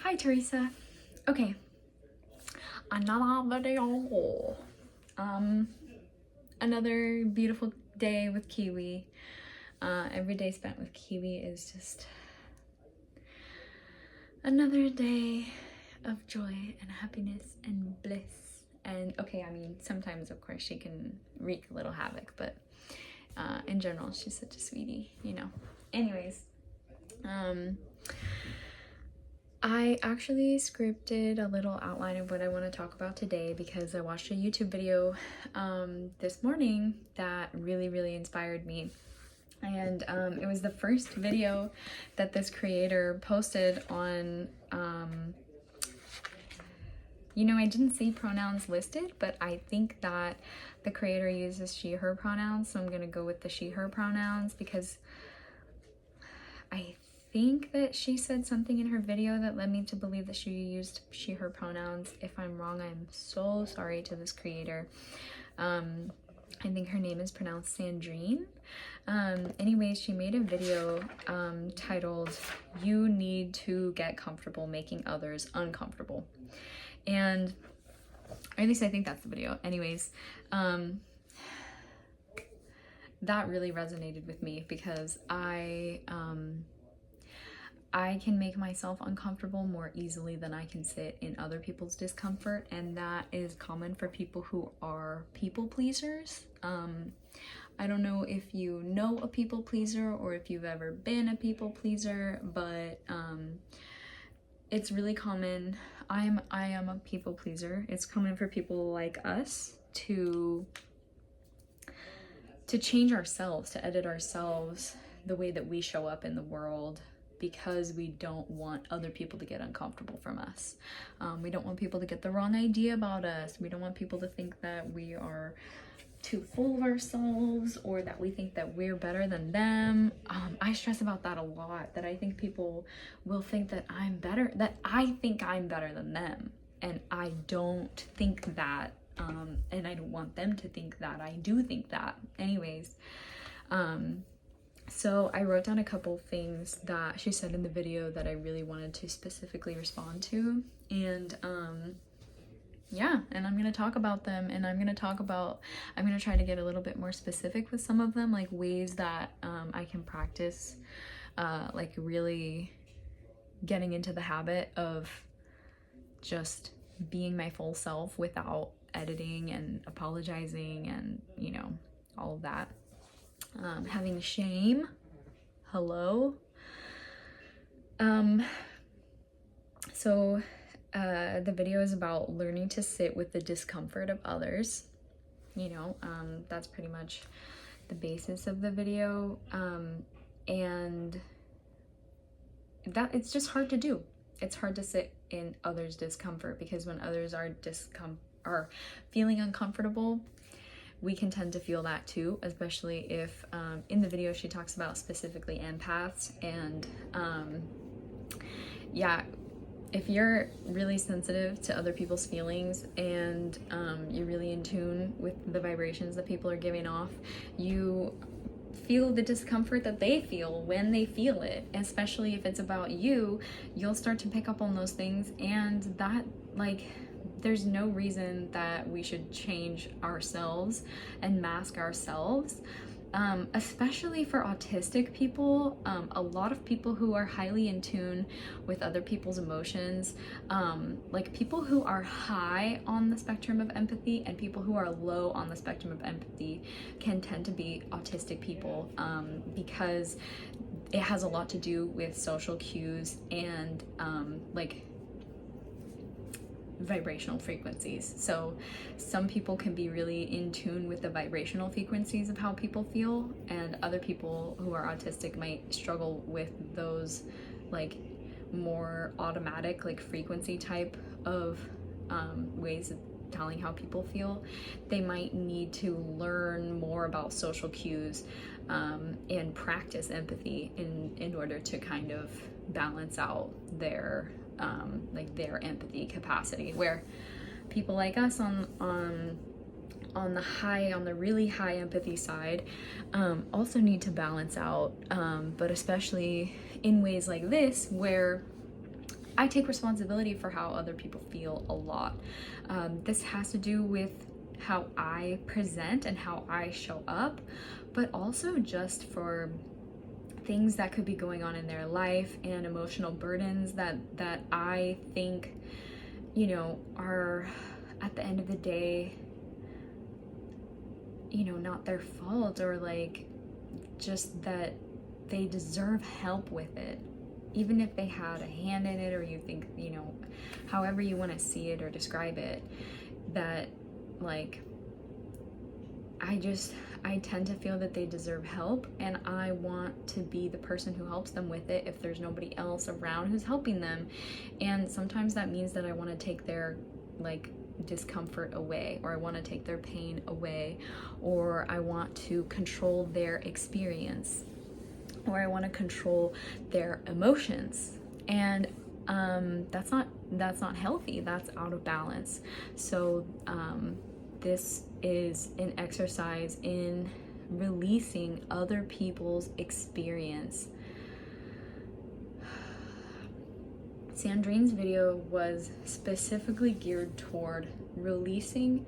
Hi, Theresa. Okay, another video. Another beautiful day with Kiwi. Every day spent with Kiwi is just another day of joy and happiness and bliss. And okay, I mean, sometimes of course she can wreak a little havoc, but in general, she's such a sweetie, you know. Anyways, I actually scripted a little outline of what I want to talk about today because I watched a YouTube video this morning that really inspired me. And it was the first video that this creator posted on, I didn't see pronouns listed, but I think that the creator uses she, her pronouns. So I'm going to go with the she, her pronouns because I think that she said something in her video that led me to believe that she used she, her pronouns. If I'm wrong, I'm so sorry to this creator. I think her name is pronounced Sandrine. Anyways, she made a video titled, "You Need to Get Comfortable Making Others Uncomfortable." And, or at least I think that's the video. Anyways, that really resonated with me because I can make myself uncomfortable more easily than I can sit in other people's discomfort, and that is common for people who are people pleasers. I don't know if you know a people pleaser or if you've ever been a people pleaser, but it's really common. I am a people pleaser. It's common for people like us to change ourselves, to edit ourselves the way that we show up in the world, because we don't want other people to get uncomfortable from us. We don't want people to get the wrong idea about us. We don't want people to think that we are too full of ourselves or that we think that we're better than them. I stress about that a lot, that I think people will think that I think I'm better than them, and I don't think that, and I don't want them to think that I do think that. Anyways, so I wrote down a couple things that she said in the video that I really wanted to specifically respond to, and yeah, and I'm going to talk about them, and I'm going to try to get a little bit more specific with some of them, like ways that I can practice like really getting into the habit of just being my full self without editing and apologizing and, all of that. Having shame. Hello. So the video is about learning to sit with the discomfort of others. That's pretty much the basis of the video. And that it's just hard to do. It's hard to sit in others' discomfort, because when others are feeling uncomfortable, we can tend to feel that too, especially if in the video she talks about specifically empaths, and if you're really sensitive to other people's feelings and you're really in tune with the vibrations that people are giving off, you feel the discomfort that they feel when they feel it. Especially if it's about you, you'll start to pick up on those things, and that, there's no reason that we should change ourselves and mask ourselves, especially for autistic people. A lot of people who are highly in tune with other people's emotions, like people who are high on the spectrum of empathy and people who are low on the spectrum of empathy, can tend to be autistic people, because it has a lot to do with social cues and vibrational frequencies. So some people can be really in tune with the vibrational frequencies of how people feel, and other people who are autistic might struggle with those more automatic frequency type of ways of telling how people feel. They might need to learn more about social cues and practice empathy in order to kind of balance out their empathy capacity, where people like us on the really high empathy side also need to balance out, but especially in ways like this, where I take responsibility for how other people feel a lot. This has to do with how I present and how I show up, but also just for things that could be going on in their life and emotional burdens that I think, you know, are at the end of the day, you know, not their fault, or like just that they deserve help with it, even if they had a hand in it, or you think, you know, however you want to see it or describe it, that like I tend to feel that they deserve help, and I want to be the person who helps them with it if there's nobody else around who's helping them. And sometimes that means that I want to take their like discomfort away, or I want to take their pain away, or I want to control their experience, or I want to control their emotions. And that's not healthy. That's out of balance. So this is an exercise in releasing other people's experience. Sandrine's video was specifically geared toward releasing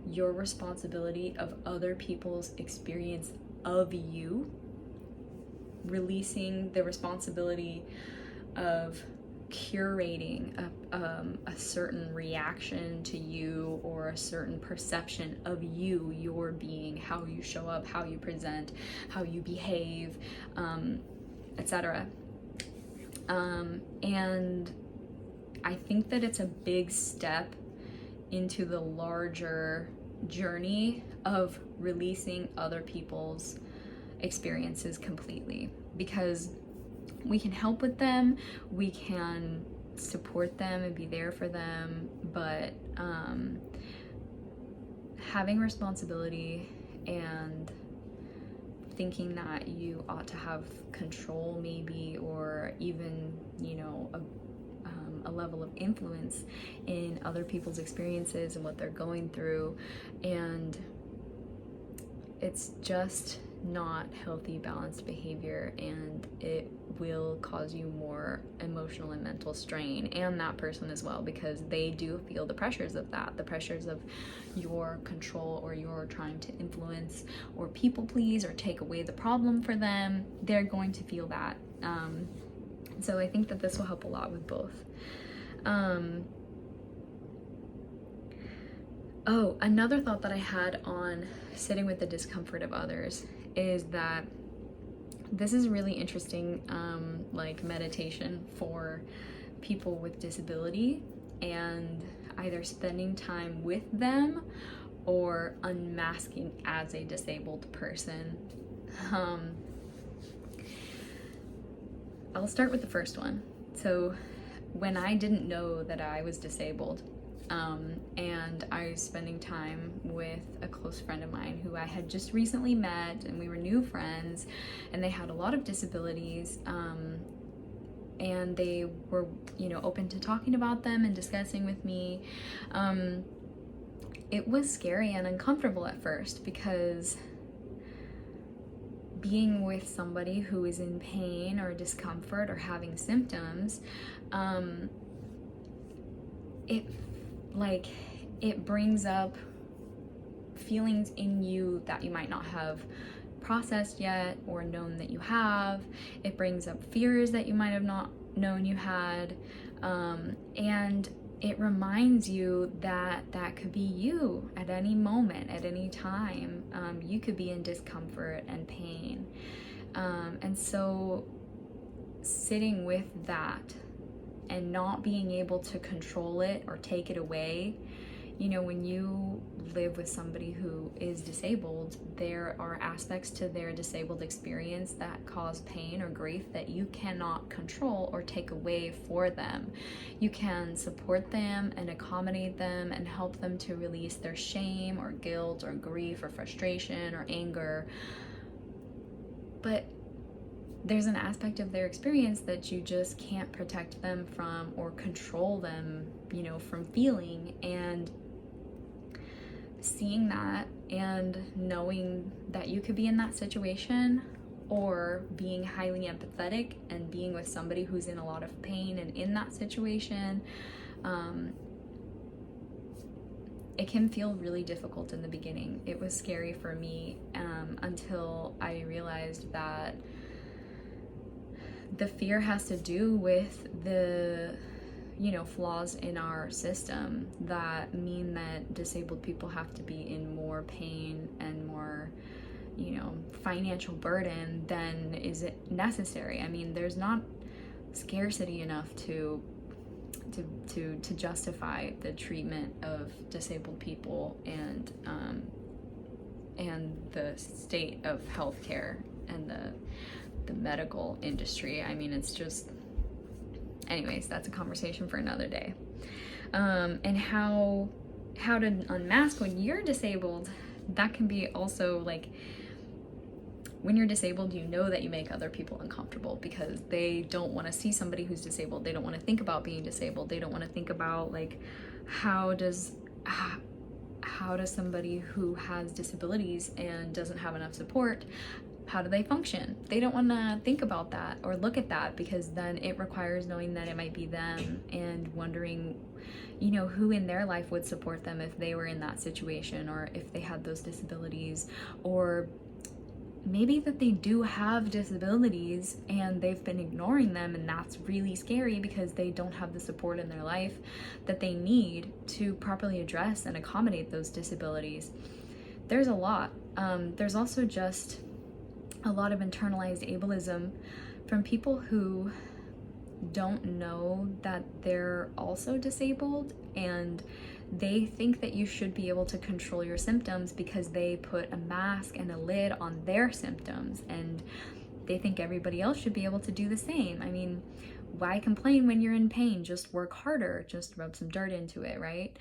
your responsibility of other people's experience of you, releasing the responsibility of curating a certain reaction to you, or a certain perception of you, your being, how you show up, how you present, how you behave, etc. And I think that it's a big step into the larger journey of releasing other people's experiences completely, because we can help with them, we can support them and be there for them, but having responsibility and thinking that you ought to have control maybe, or even, you know, a level of influence in other people's experiences and what they're going through, and it's just not healthy, balanced behavior, and it will cause you more emotional and mental strain, and that person as well, because they do feel the pressures of that, the pressures of your control, or your trying to influence or people please or take away the problem for them. They're going to feel that. So I think that this will help a lot with both. Oh, another thought that I had on sitting with the discomfort of others is that this is really interesting, like meditation for people with disability, and either spending time with them or unmasking as a disabled person. I'll start with the first one. So when I didn't know that I was disabled, and I was spending time with a close friend of mine who I had just recently met, and we were new friends, and they had a lot of disabilities, and they were, you know, open to talking about them and discussing with me. It was scary and uncomfortable at first, because being with somebody who is in pain or discomfort or having symptoms, it brings up feelings in you that you might not have processed yet or known that you have. It brings up fears that you might have not known you had, and it reminds you that that could be you at any moment, at any time. You could be in discomfort and pain, and so sitting with that and not being able to control it or take it away. You know, when you live with somebody who is disabled, there are aspects to their disabled experience that cause pain or grief that you cannot control or take away for them. You can support them and accommodate them and help them to release their shame or guilt or grief or frustration or anger. But there's an aspect of their experience that you just can't protect them from or control them, you know, from feeling. And seeing that and knowing that you could be in that situation or being highly empathetic and being with somebody who's in a lot of pain and in that situation. It can feel really difficult in the beginning. It was scary for me until I realized that the fear has to do with the, you know, flaws in our system that mean that disabled people have to be in more pain and more, you know, financial burden than is it necessary. I mean, there's not scarcity enough to justify the treatment of disabled people and the state of healthcare and the medical industry. I mean, it's just, anyways, that's a conversation for another day. And how to unmask when you're disabled, that can be also like, when you're disabled, you know that you make other people uncomfortable because they don't want to see somebody who's disabled. They don't want to think about being disabled. They don't want to think about like, how does somebody who has disabilities and doesn't have enough support, how do they function? They don't want to think about that or look at that, because then it requires knowing that it might be them and wondering, you know, who in their life would support them if they were in that situation, or if they had those disabilities, or maybe that they do have disabilities and they've been ignoring them, and that's really scary because they don't have the support in their life that they need to properly address and accommodate those disabilities. There's a lot. There's also just a lot of internalized ableism from people who don't know that they're also disabled, and they think that you should be able to control your symptoms because they put a mask and a lid on their symptoms, and they think everybody else should be able to do the same. I mean, why complain when you're in pain? Just work harder, just rub some dirt into it, right?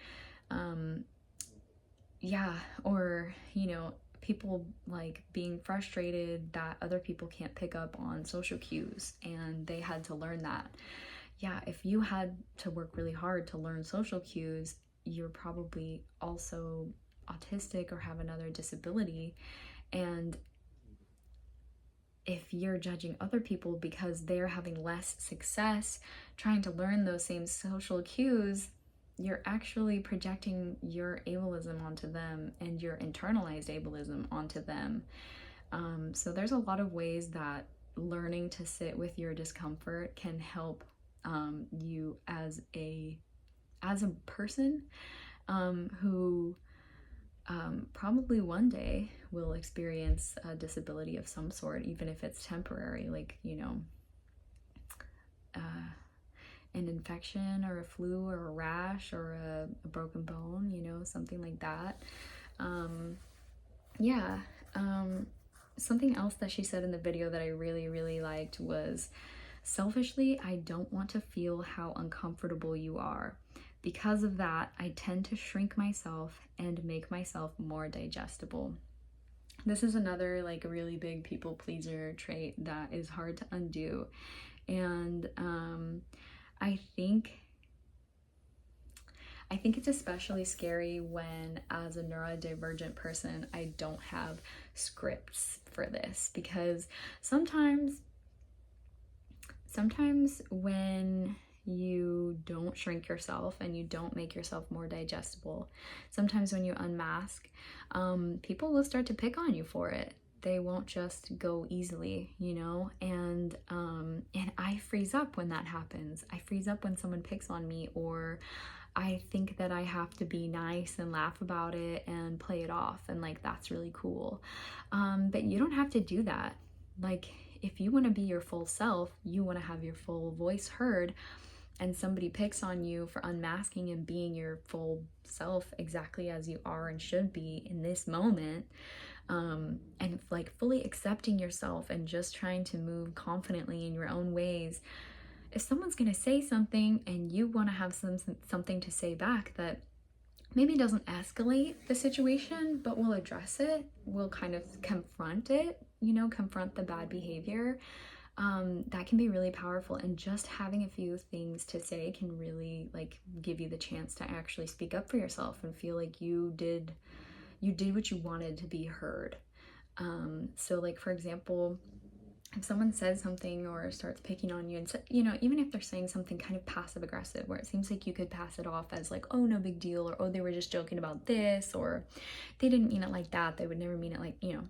Yeah, or, you know, people like being frustrated that other people can't pick up on social cues and they had to learn that. Yeah, if you had to work really hard to learn social cues, you're probably also autistic or have another disability. And if you're judging other people because they're having less success trying to learn those same social cues, you're actually projecting your ableism onto them and your internalized ableism onto them. So there's a lot of ways that learning to sit with your discomfort can help you as a person who probably one day will experience a disability of some sort, even if it's temporary, like, you know, an infection or a flu or a rash or a broken bone, you know, something like that. Something else that she said in the video that I really, really liked was, selfishly, I don't want to feel how uncomfortable you are. Because of that, I tend to shrink myself and make myself more digestible. This is another like really big people pleaser trait that is hard to undo. And I think it's especially scary when, as a neurodivergent person, I don't have scripts for this, because sometimes when you don't shrink yourself and you don't make yourself more digestible, sometimes when you unmask, people will start to pick on you for it. They won't just go easily, you know, and I freeze up when that happens. I freeze up when someone picks on me, or I think that I have to be nice and laugh about it and play it off, and like, that's really cool. But you don't have to do that. Like, if you want to be your full self, you want to have your full voice heard, and somebody picks on you for unmasking and being your full self exactly as you are and should be in this moment, and like fully accepting yourself and just trying to move confidently in your own ways, if someone's going to say something and you want to have something to say back that maybe doesn't escalate the situation but will address it, will kind of confront it, you know, confront the bad behavior, that can be really powerful. And just having a few things to say can really like give you the chance to actually speak up for yourself and feel like you did what you wanted to be heard. So like, for example, if someone says something or starts picking on you, and you know, even if they're saying something kind of passive aggressive where it seems like you could pass it off as like, oh, no big deal, or oh, they were just joking about this, or they didn't mean it like that, they would never mean it like, you know,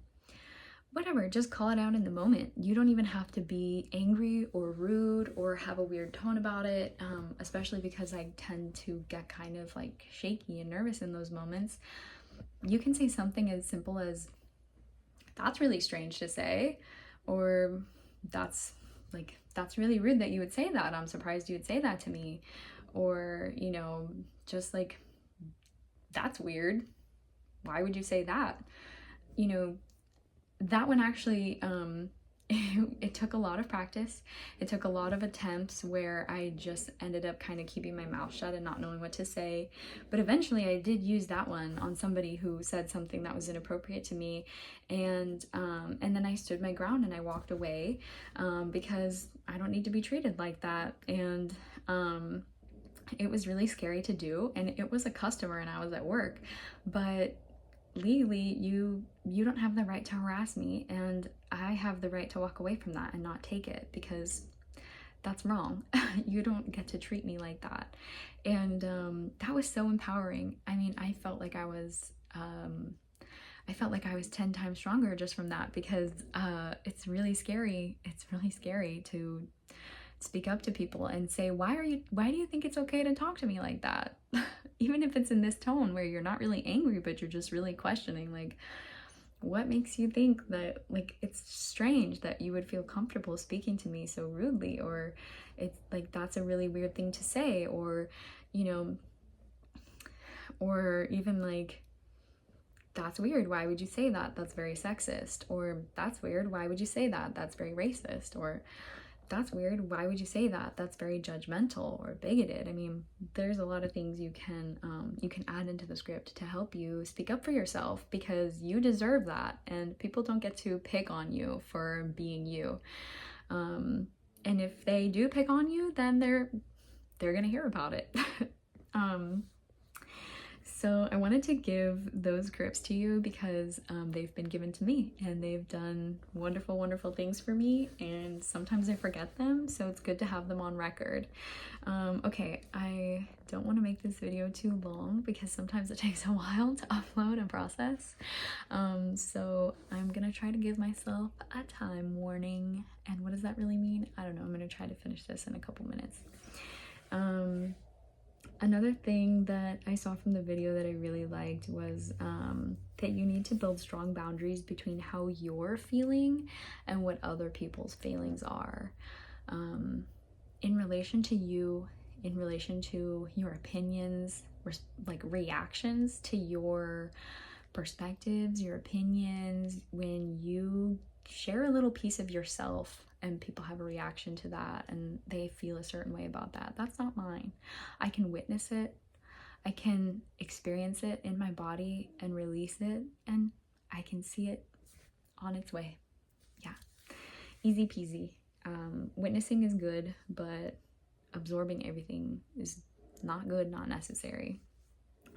whatever, just call it out in the moment. You don't even have to be angry or rude or have a weird tone about it, especially because I tend to get kind of like shaky and nervous in those moments. You can say something as simple as, that's really strange to say, or that's really rude that you would say that. I'm surprised you would say that to me. Or, you know, just like, that's weird. Why would you say that? You know, that one actually, it took a lot of practice. It took a lot of attempts where I just ended up kind of keeping my mouth shut and not knowing what to say. But eventually I did use that one on somebody who said something that was inappropriate to me. And then I stood my ground and I walked away, because I don't need to be treated like that. And it was really scary to do. And it was a customer and I was at work, but legally you don't have the right to harass me, and I have the right to walk away from that and not take it, because that's wrong. You don't get to treat me like that. And that was so empowering. I mean, I felt like I was 10 times stronger just from that, because it's really scary to speak up to people and say, why do you think it's okay to talk to me like that? Even if it's in this tone where you're not really angry, but you're just really questioning, like, what makes you think that, like, it's strange that you would feel comfortable speaking to me so rudely, or it's like, that's a really weird thing to say, or, you know, or even like, that's weird, why would you say that? That's very sexist. Or that's weird, why would you say that? That's very racist. Or that's weird, why would you say that? That's very judgmental or bigoted. I mean, there's a lot of things you can add into the script to help you speak up for yourself, because you deserve that, and people don't get to pick on you for being you. And if they do pick on you, then they're gonna hear about it. So I wanted to give those scripts to you because they've been given to me and they've done wonderful, wonderful things for me, and sometimes I forget them, so it's good to have them on record. Okay, I don't want to make this video too long because sometimes it takes a while to upload and process. So I'm gonna try to give myself a time warning. And what does that really mean? I don't know. I'm gonna try to finish this in a couple minutes. Another thing that I saw from the video that I really liked was that you need to build strong boundaries between how you're feeling and what other people's feelings are. In relation to you, in relation to your opinions, like reactions to your perspectives, your opinions, when you share a little piece of yourself and people have a reaction to that and they feel a certain way about that, that's not mine. I can witness it, I can experience it in my body and release it, and I can see it on its way. Yeah, easy peasy. Witnessing is good, but absorbing everything is not good, not necessary.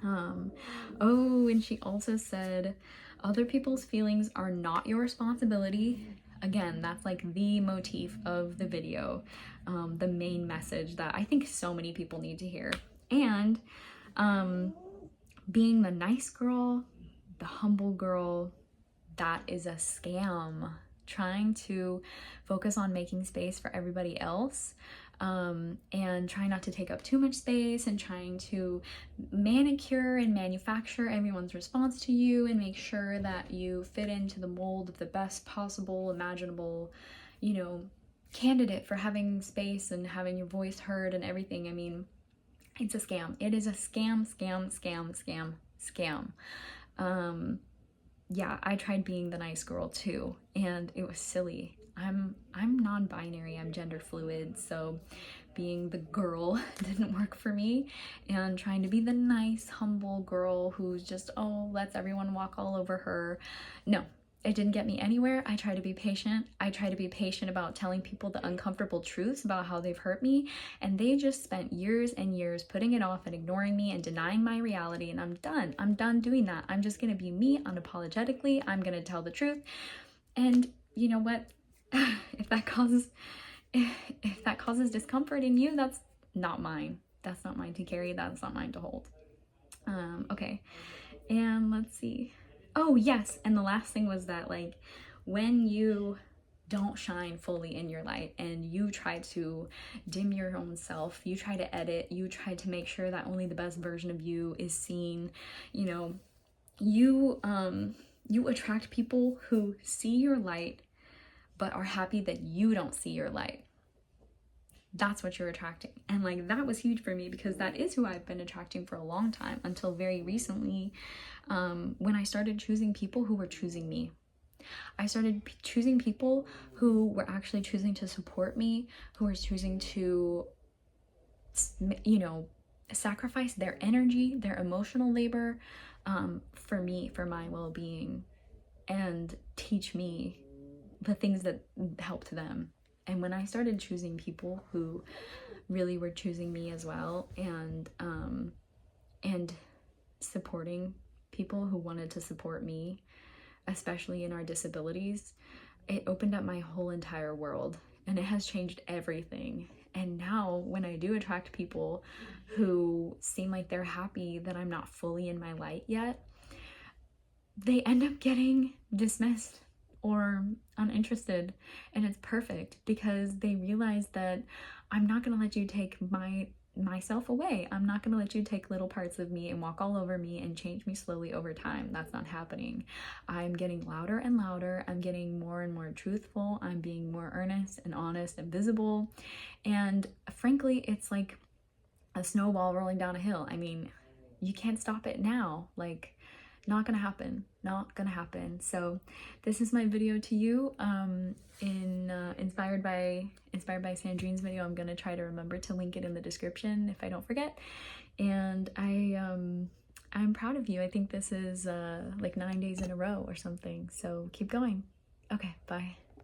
Oh, and she also said, other people's feelings are not your responsibility. Again, that's like the motif of the video, the main message that I think so many people need to hear. And being the nice girl, the humble girl, that is a scam. Trying to focus on making space for everybody else, and trying not to take up too much space, and trying to manicure and manufacture everyone's response to you and make sure that you fit into the mold of the best possible imaginable, you know, candidate for having space and having your voice heard and everything. I mean, it's a scam. It is a scam. Yeah, I tried being the nice girl too, and it was silly. I'm non-binary, I'm gender fluid, so being the girl didn't work for me, and trying to be the nice, humble girl who's just, oh, lets everyone walk all over her. No, it didn't get me anywhere. I try to be patient. I try to be patient about telling people the uncomfortable truths about how they've hurt me, and they just spent years and years putting it off and ignoring me and denying my reality, and I'm done doing that. I'm just gonna be me unapologetically. I'm gonna tell the truth, and you know what? if that causes if that causes discomfort in you, that's not mine. That's not mine to carry. That's not mine to hold. Okay. And let's see. Oh, yes. And the last thing was that, like, when you don't shine fully in your light and you try to dim your own self, you try to edit, you try to make sure that only the best version of you is seen, you know, you attract people who see your light but are happy that you don't see your light. That's what you're attracting. And like, that was huge for me, because that is who I've been attracting for a long time, until very recently, when I started choosing people who were choosing me. I started choosing people who were actually choosing to support me, who were choosing to, you know, sacrifice their energy, their emotional labor, for me, for my well-being, and teach me the things that helped them. And when I started choosing people who really were choosing me as well, and supporting people who wanted to support me, especially in our disabilities, it opened up my whole entire world, and it has changed everything. And now when I do attract people who seem like they're happy that I'm not fully in my light yet, they end up getting dismissed or uninterested. And it's perfect, because they realize that I'm not going to let you take myself away. I'm not going to let you take little parts of me and walk all over me and change me slowly over time. That's not happening. I'm getting louder and louder. I'm getting more and more truthful. I'm being more earnest and honest and visible. And frankly, it's like a snowball rolling down a hill. I mean, you can't stop it now. Like, not gonna happen. Not gonna happen. So this is my video to you, inspired by Sandrine's video. I'm gonna try to remember to link it in the description if I don't forget. And I'm proud of you. I think this is like 9 days in a row or something. So keep going. Okay, bye.